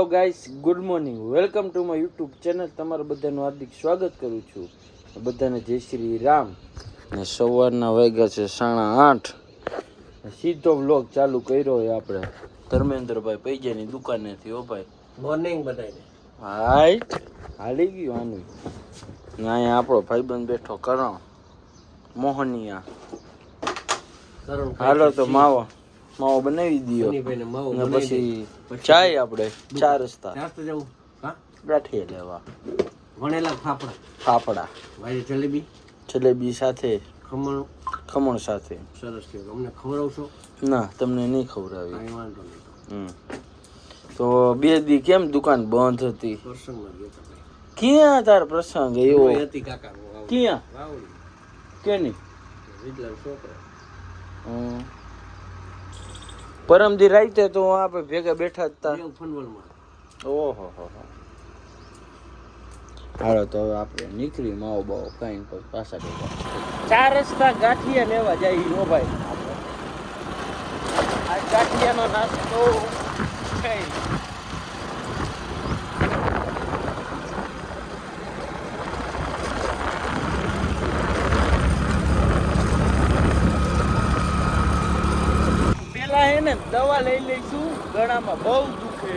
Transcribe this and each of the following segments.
Hello guys, good morning. Welcome to my YouTube channel. તમારું બધાનું હાર્દિક સ્વાગત કરું છું. બધાને જય શ્રી રામ. ને સવારના વાગ્યા છે 8:30. સીધો વ્લોગ ચાલુ કર્યો હોય આપણે ધર્મેન્દ્રભાઈ પૈજાની દુકાનેથી. હો ભાઈ, મોર્નિંગ બધાને. હાય હાલી ગયું આનું. ને અહીંયા આપણો ભાઈબંધ બેઠો કરણ મોહનિયા. હાલો તો માવો બનાવી દો ને પછી ચાય. આપણે 4 રસ્તા ગાંઠિયા લેવા. વણેલા ફાફડા જલેબી સાથે ખમણ સાથે. સરસ. અમને ખવડાવશો? ના, તમને નહીં ખવડાવી. વાંધો નહીં. તો 2 દી કેમ દુકાન બંધ હતી? પ્રસંગમાં ગયો તો. ક્યાં તાર પ્રસંગ એવો હતી કાકા? ક્યાં? વાવડી. કેની? વિજલાલ છોકરો. પરમદી રાઈતે તો આપણે ભેગા બેઠા હતા. ઓહો હો. હાલો તો હવે આપણે નીકળી માવો બાવો ખાઈને પછી પાછા ભેગા 4 રસ્તા ગાંઠિયા લેવા જાય. હો ભાઈ, આ ગાંઠિયાનો નાસ્તો ખાઈ. પેલા હે ને દવા લઈ લઈશું. ગળામાં બહુ દુખે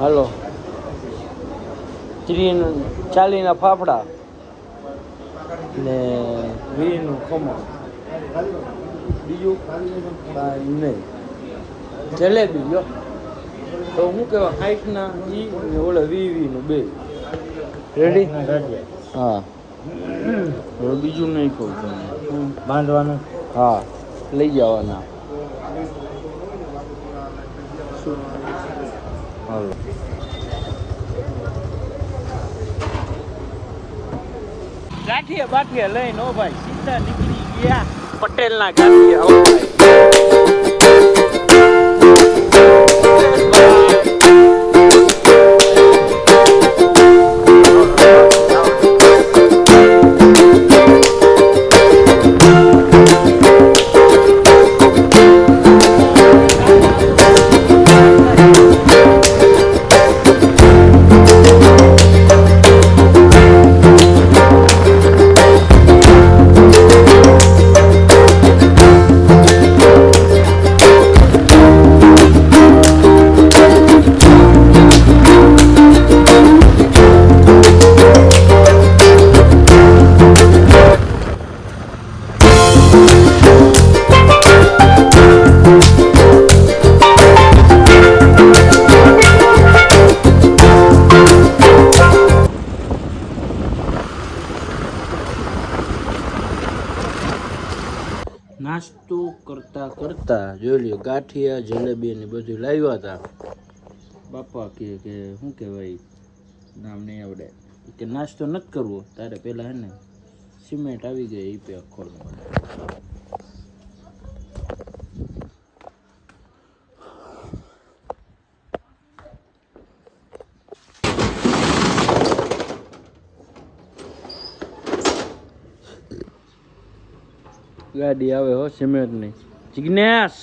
હાલો. ચાલીના ફાફડા ને 20નું ખમણ. બીજું કાંઈ નહીં. જલેબી લો તો શું કહેવાય 60ના ઈ ને ઓલા 20નું 2. રેડી? હા. હવે બીજું નહીં કહું તમને. બાંધવાનું? હા, લઈ જવાના. હાલો. ગાંઠિયા લઈને હો ભાઈ સીધા નીકળી ગયા પટેલના ગાંઠિયા. હો ભાઈ, નાસ્તો કરતા જોઈ લ્યો ગાંઠિયા જલેબી ને બધું લાવ્યા હતા. બાપા કે શું કહેવાય, નામ નહીં આવડે, કે નાસ્તો નથી કરવો તારે પેલા હે ને સિમેન્ટ આવી ગઈ એ પે ખોલવા. ગાડી આવે હો સિમેન્ટ ની. જિગ્નેશ,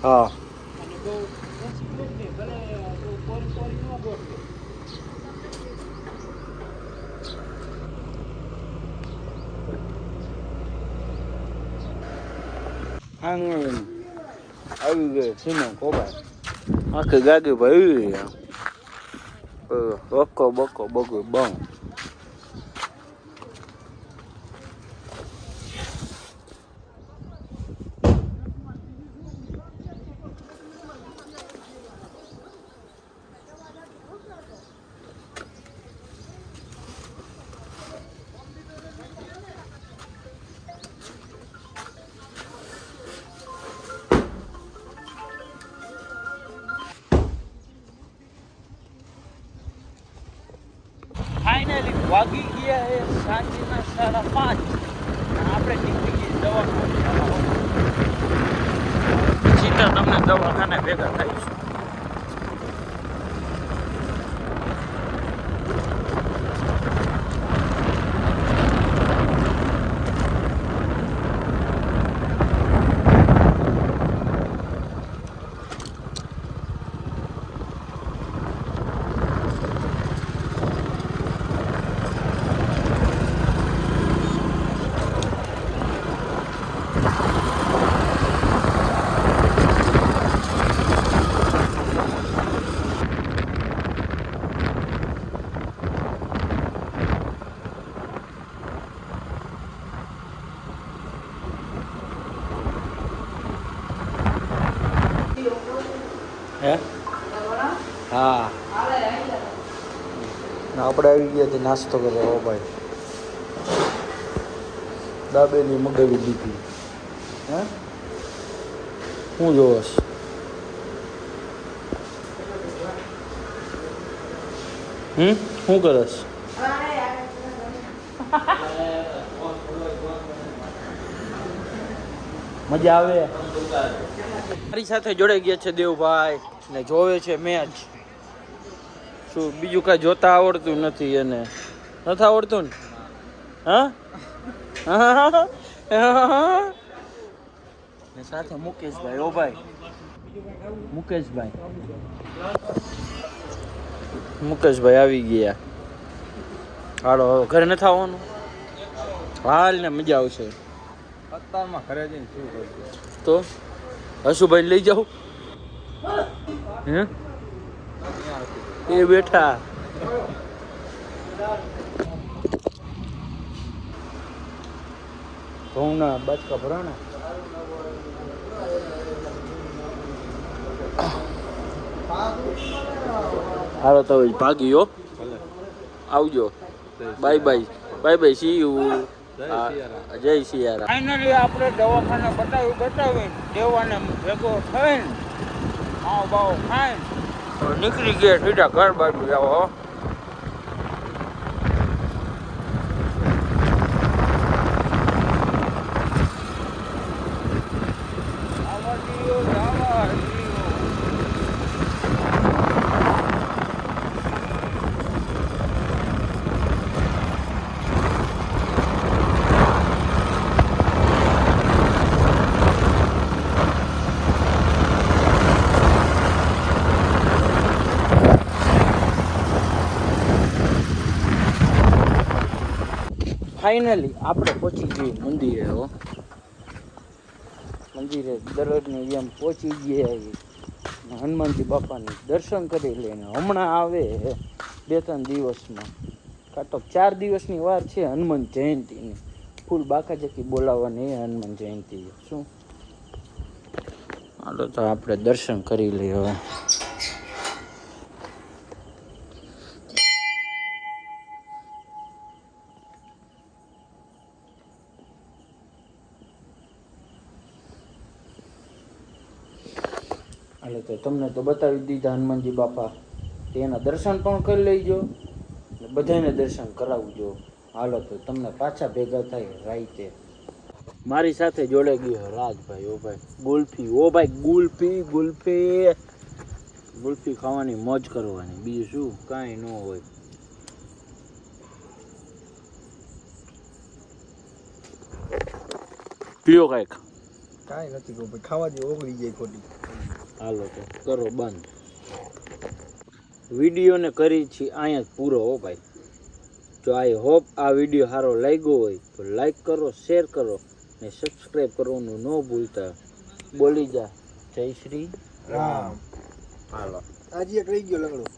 હા આવી ગયો સીનો કોબાઈ આખી ગાડી ભાઈ બકો બકો બકો બમ ફાઇનલી વાગી ગયા એ સાંજના 5:30 આપણે નીકળી ગયા દવાખાને સીધા તમને દવાખાને ભેગા થઈશું હે હા આપણે આવી ગયા તે નાસ્તો કર્યો હો ભાઈ દાબેલી મગાવી દીધી હે હું જોવસ શું કરસ મજા આવે મારી સાથે જોડાઈ ગયા છે દેવભાઈ ને જોવે છે મેચ શું બીજું કાંઈ જોતા આવડતું નથી એને નથી આવડતું ને હા ને સાથે મુકેશભાઈ ઓ ભાઈ મુકેશભાઈ આવી ગયા હાલો હવે ઘરે નથી આવવાનું હાલ ને મજા આવશે અત્યારમાં ઘરે જઈને શું કરું તો હશુભાઈ લઈ જાઉં હે એ બેઠા ઘઉંના બાચકા ભરાણા હાલો તો ભાગી હો આવજો બાય બાય સી યુ જય સિયારામ ફાઇનલી આપણે દવાખાને બતાવી દેવાને ભેગો થઈને આવ બાવ ખાઈને નીકળી ગયા સીધા ઘર બાજુ આવો ફાઇનલી આપણે પહોંચી ગઈએ મંદિરે હો મંદિરે દરરોજની જેમ પહોંચી ગયા હનુમાનજી બાપાની દર્શન કરી લઈને હમણાં આવે 2-3 દિવસમાં કાં તો 4 દિવસની વાર છે હનુમાન જયંતિની ફૂલ બાકાજકી બોલાવવાની હનુમાન જયંતિ શું હાલો તો આપણે દર્શન કરી લઈએ હવે એટલે તો તમને તો બતાવી દીધા હનુમાનજી બાપા તેના દર્શન પણ કરી લેજો અને બધાને દર્શન કરાવજો હાલો તો તમને પાછા ભેગા થાય રાઈતે મારી સાથે જોડાઈ ગયો રાજભાઈ ઓ ભાઈ ગુલ્ફી ખાવાની મોજ કરવાની બીજું શું કાંઈ ન હોય પીઓ કાંઈક કાંઈ નથી કહું ભાઈ ખાવા દે ઓગળી જાય ખોટી હાલો તો કરો બંધ વિડીયોને કરી છે અહીંયા જ પૂરો હો ભાઈ જો આઈ હોપ આ વિડીયો સારો લાગ્યો હોય તો લાઈક કરો શેર કરો ને સબસ્ક્રાઈબ કરવાનું ન ભૂલતા બોલી જા જય શ્રી રામ હાલો આજે એક રહી ગયો લંગડો